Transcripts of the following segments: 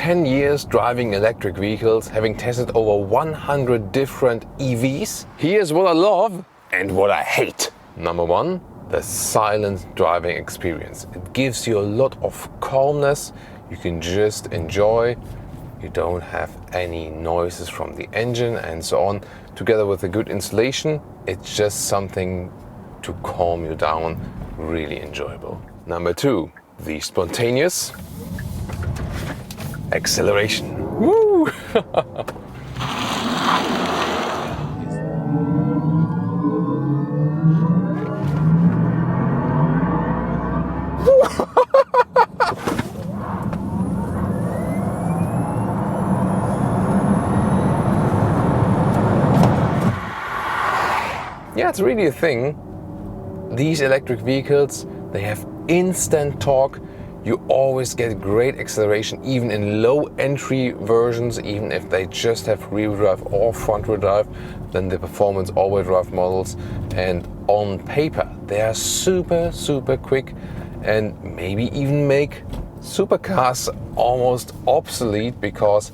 10 years driving electric vehicles, having tested over 100 different EVs, here's what I love and what I hate. Number one, the silent driving experience. It gives you a lot of calmness. You can just enjoy. You don't have any noises from the engine and so on. Together with a good installation, it's just something to calm you down. Really enjoyable. Number two, the spontaneous acceleration. Woo! Yeah, it's really a thing. These electric vehicles, they have instant torque. You always get great acceleration, even in low entry versions, even if they just have rear drive or front wheel drive, then the performance all-wheel drive models. And on paper, they are super quick and maybe even make supercars almost obsolete, because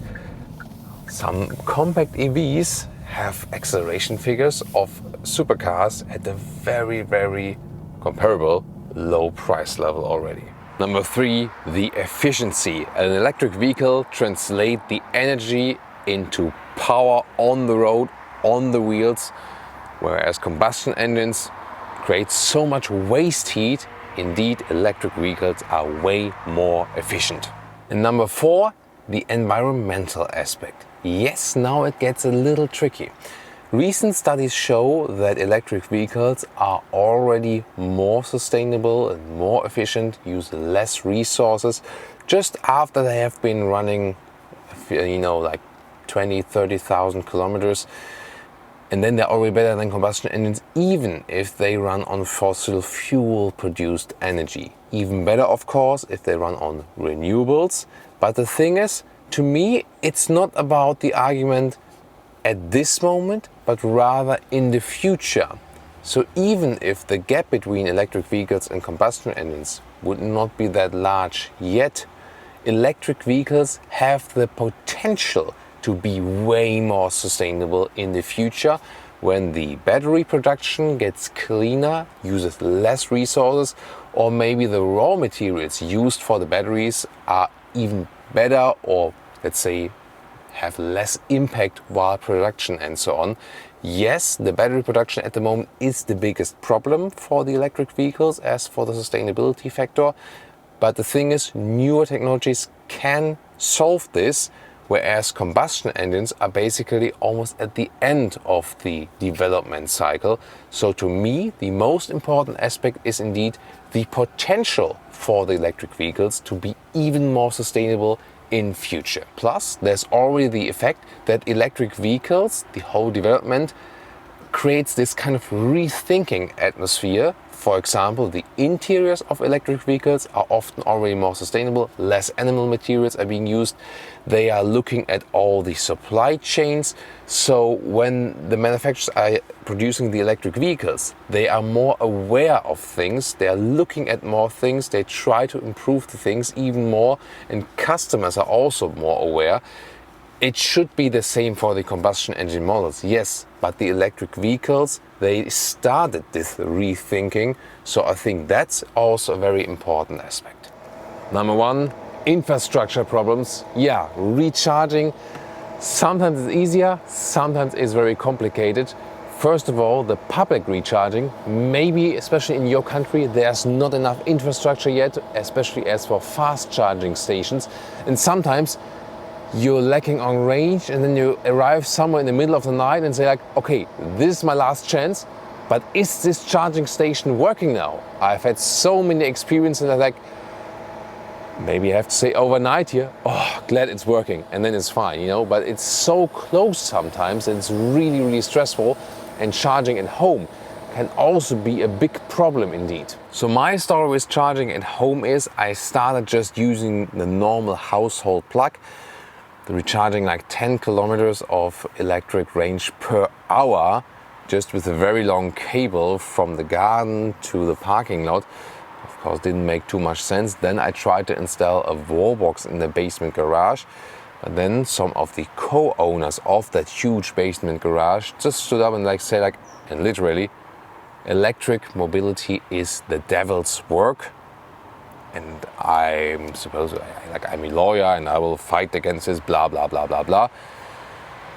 some compact EVs have acceleration figures of supercars at a very comparable low price level already. Number three, the efficiency. An electric vehicle translates the energy into power on the road, on the wheels, whereas combustion engines create so much waste heat. Indeed, electric vehicles are way more efficient. And number four, the environmental aspect. Yes, now it gets a little tricky. Recent studies show that electric vehicles are already more sustainable and more efficient, use less resources just after they have been running, like 20-30,000 kilometers. And then they're already better than combustion engines, even if they run on fossil fuel produced energy. Even better, of course, if they run on renewables. But the thing is, to me, it's not about the argument at this moment, but rather in the future. So even if the gap between electric vehicles and combustion engines would not be that large yet, electric vehicles have the potential to be way more sustainable in the future when the battery production gets cleaner, uses less resources, or maybe the raw materials used for the batteries are even better, or let's say have less impact while production and so on. Yes, the battery production at the moment is the biggest problem for the electric vehicles as for the sustainability factor. But the thing is, newer technologies can solve this, whereas combustion engines are basically almost at the end of the development cycle. So to me, the most important aspect is indeed the potential for the electric vehicles to be even more sustainable in future. Plus, there's already the effect that electric vehicles, the whole development, creates this kind of rethinking atmosphere. For example, the interiors of electric vehicles are often already more sustainable, less animal materials are being used. They are looking at all the supply chains. So when the manufacturers are producing the electric vehicles, they are more aware of things, they are looking at more things, they try to improve the things even more, and customers are also more aware. It should be the same for the combustion engine models, yes, but the electric vehicles, they started this rethinking, so I think that's also a very important aspect. Number one, infrastructure problems. Yeah, recharging, sometimes it's easier, sometimes it's very complicated. First of all, the public recharging, maybe especially in your country, there's not enough infrastructure yet, especially as for fast charging stations, and sometimes you're lacking on range, and then you arrive somewhere in the middle of the night and say like, okay, this is my last chance, but is this charging station working now? I've had so many experiences like, maybe I have to say overnight here, oh, glad it's working, and then it's fine, but it's so close sometimes and it's really stressful, and charging at home can also be a big problem indeed. So my story with charging at home is I started just using the normal household plug, recharging like 10 kilometers of electric range per hour, just with a very long cable from the garden to the parking lot. Of course, didn't make too much sense. Then I tried to install a wall box in the basement garage. But then some of the co-owners of that huge basement garage just stood up and said, and literally, electric mobility is the devil's work. And I'm a lawyer and I will fight against this, blah, blah, blah, blah, blah.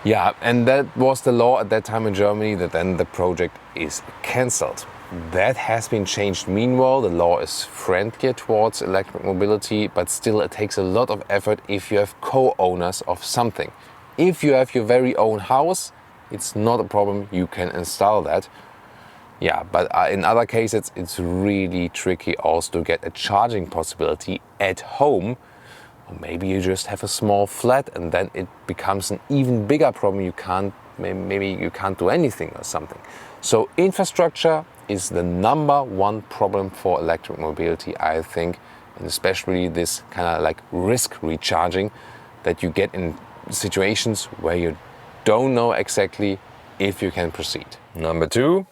Yeah, and that was the law at that time in Germany, that then the project is cancelled. That has been changed meanwhile. The law is friendlier towards electric mobility, but still it takes a lot of effort if you have co-owners of something. If you have your very own house, it's not a problem, you can install that. Yeah, but in other cases, it's really tricky also to get a charging possibility at home. Or maybe you just have a small flat and then it becomes an even bigger problem. Maybe you can't do anything or something. So infrastructure is the number one problem for electric mobility, I think, and especially this kind of risk recharging that you get in situations where you don't know exactly if you can proceed. Number 2.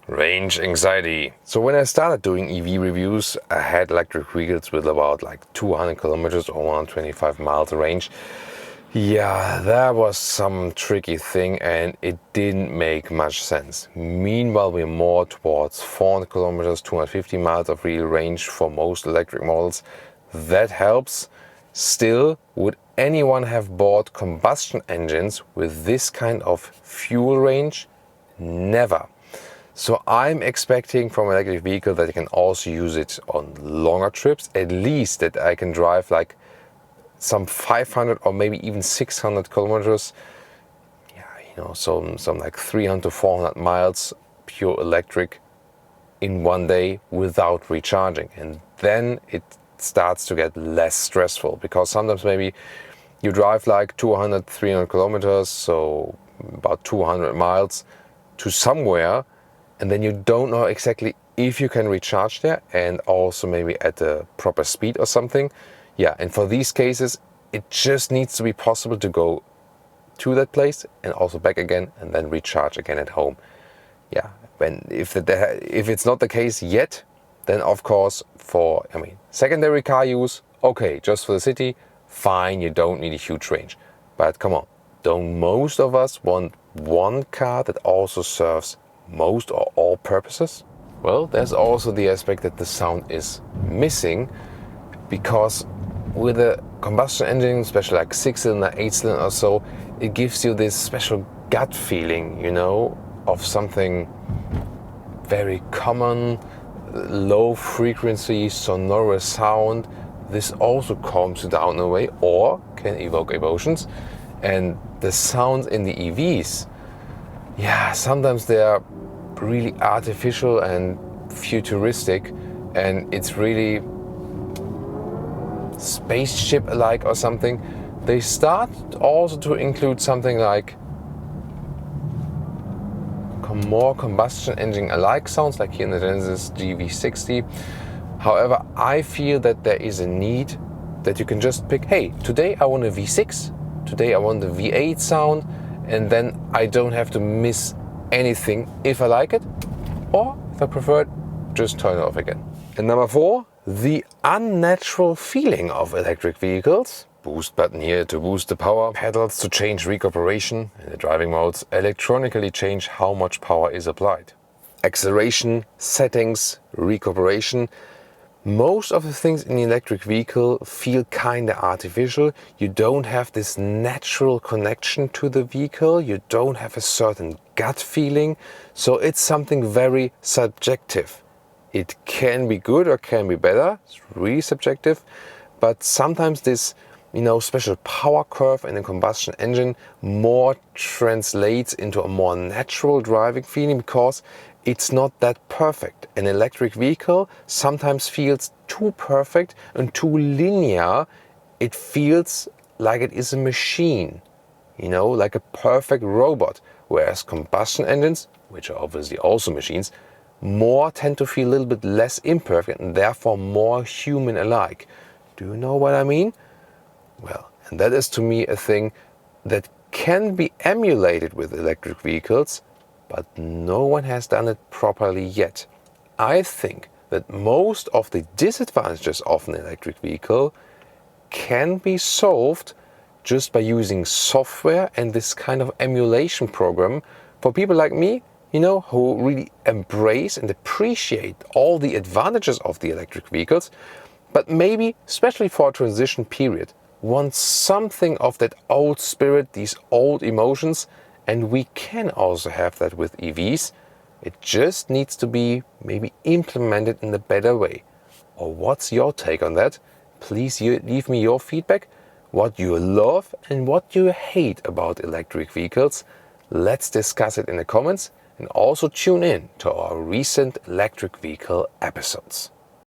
Range anxiety. So when I started doing EV reviews, I had electric vehicles with about 200 kilometers or 125 miles range. Yeah, that was some tricky thing and it didn't make much sense. Meanwhile, we're more towards 400 kilometers, 250 miles of real range for most electric models. That helps. Still, would anyone have bought combustion engines with this kind of fuel range? Never. So I'm expecting from an electric vehicle that I can also use it on longer trips, at least that I can drive some 500 or maybe even 600 kilometers. Yeah, some 300 to 400 miles pure electric in one day without recharging. And then it starts to get less stressful, because sometimes maybe you drive 200, 300 kilometers, so about 200 miles to somewhere, and then you don't know exactly if you can recharge there and also maybe at the proper speed or something. Yeah, and for these cases, it just needs to be possible to go to that place and also back again and then recharge again at home. Yeah, if it's not the case yet, then of course for secondary car use, okay, just for the city, fine, you don't need a huge range. But come on, don't most of us want one car that also serves most or all purposes? Well, there's also the aspect that the sound is missing, because with a combustion engine, especially 6-cylinder, 8-cylinder or so, it gives you this special gut feeling, of something very common, low frequency, sonorous sound. This also calms you down in a way, or can evoke emotions. And the sounds in the EVs, yeah, sometimes they are really artificial and futuristic, and it's really spaceship-alike or something. They start also to include something like more combustion engine-alike sounds, like here in the Genesis GV60. However, I feel that there is a need that you can just pick, hey, today I want a V6, today I want the V8 sound, and then I don't have to miss anything if I like it, or if I prefer it, just turn it off again. And number 4, the unnatural feeling of electric vehicles. Boost button here to boost the power, pedals to change recuperation, and the driving modes electronically change how much power is applied. Acceleration, settings, recuperation. Most of the things in the electric vehicle feel kinda artificial. You don't have this natural connection to the vehicle. You don't have a certain gut feeling. So it's something very subjective. It can be good or can be better. It's really subjective. But sometimes this, special power curve in a combustion engine more translates into a more natural driving feeling, because it's not that perfect. An electric vehicle sometimes feels too perfect and too linear. It feels like it is a machine, like a perfect robot. Whereas combustion engines, which are obviously also machines, more tend to feel a little bit less imperfect and therefore more human-alike. Do you know what I mean? Well, and that is to me a thing that can be emulated with electric vehicles, but no one has done it properly yet. I think that most of the disadvantages of an electric vehicle can be solved just by using software and this kind of emulation program for people like me, who really embrace and appreciate all the advantages of the electric vehicles, but maybe, especially for a transition period, want something of that old spirit, these old emotions, and we can also have that with EVs. It just needs to be maybe implemented in a better way. Or what's your take on that? Please leave me your feedback, what you love and what you hate about electric vehicles. Let's discuss it in the comments, and also tune in to our recent electric vehicle episodes.